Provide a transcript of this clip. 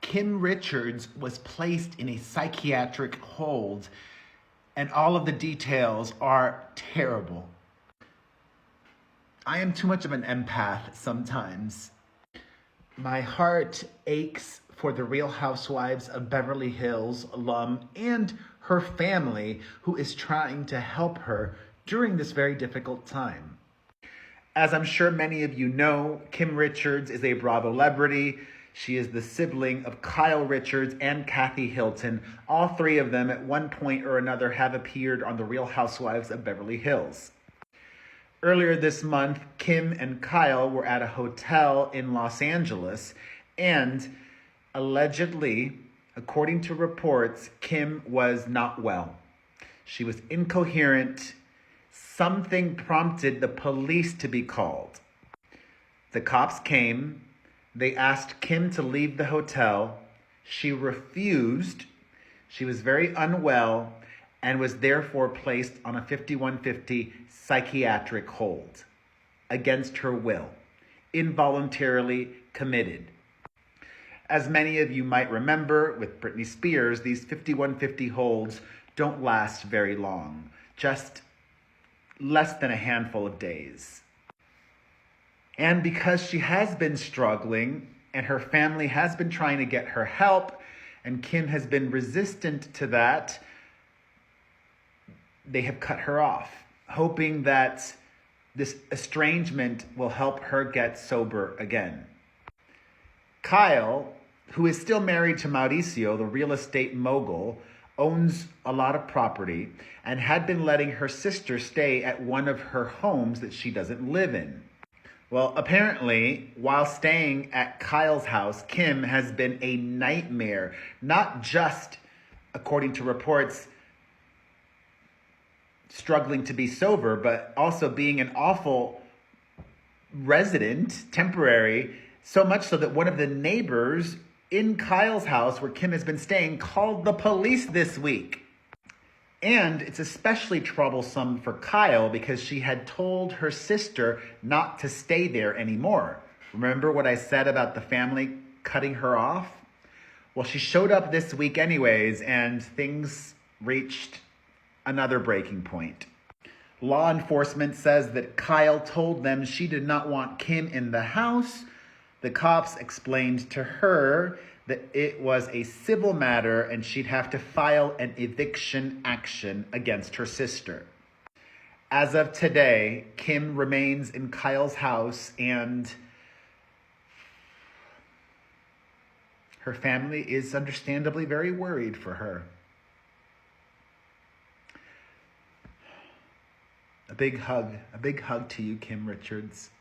Kim Richards was placed in a psychiatric hold, and all of the details are terrible. I am too much of an empath sometimes. My heart aches for the Real Housewives of Beverly Hills alum and her family, who is trying to help her during this very difficult time. As I'm sure many of you know, Kim Richards is a Bravo celebrity. She is the sibling of Kyle Richards and Kathy Hilton. All three of them at one point or another have appeared on the Real Housewives of Beverly Hills. Earlier this month, Kim and Kyle were at a hotel in Los Angeles, and allegedly, according to reports, Kim was not well. She was incoherent. Something prompted the police to be called. The cops came. They asked Kim to leave the hotel. She refused. She was very unwell and was therefore placed on a 5150 psychiatric hold against her will, involuntarily committed. As many of you might remember, with Britney Spears, these 5150 holds don't last very long, just less than a handful of days. And because she has been struggling and her family has been trying to get her help, and Kim has been resistant to that, they have cut her off, hoping that this estrangement will help her get sober again. Kyle, who is still married to Mauricio, the real estate mogul, owns a lot of property and had been letting her sister stay at one of her homes that she doesn't live in. Well, apparently, while staying at Kyle's house, Kim has been a nightmare, not just, according to reports, struggling to be sober, but also being an awful resident, temporary, so much so that one of the neighbors in Kyle's house where Kim has been staying called the police this week. And it's especially troublesome for Kyle because she had told her sister not to stay there anymore. Remember what I said about the family cutting her off? Well, she showed up this week anyways, and things reached another breaking point. Law enforcement says that Kyle told them she did not want Kim in the house. The cops explained to her that it was a civil matter and she'd have to file an eviction action against her sister. As of today, Kim remains in Kyle's house and her family is understandably very worried for her. A big hug to you, Kim Richards.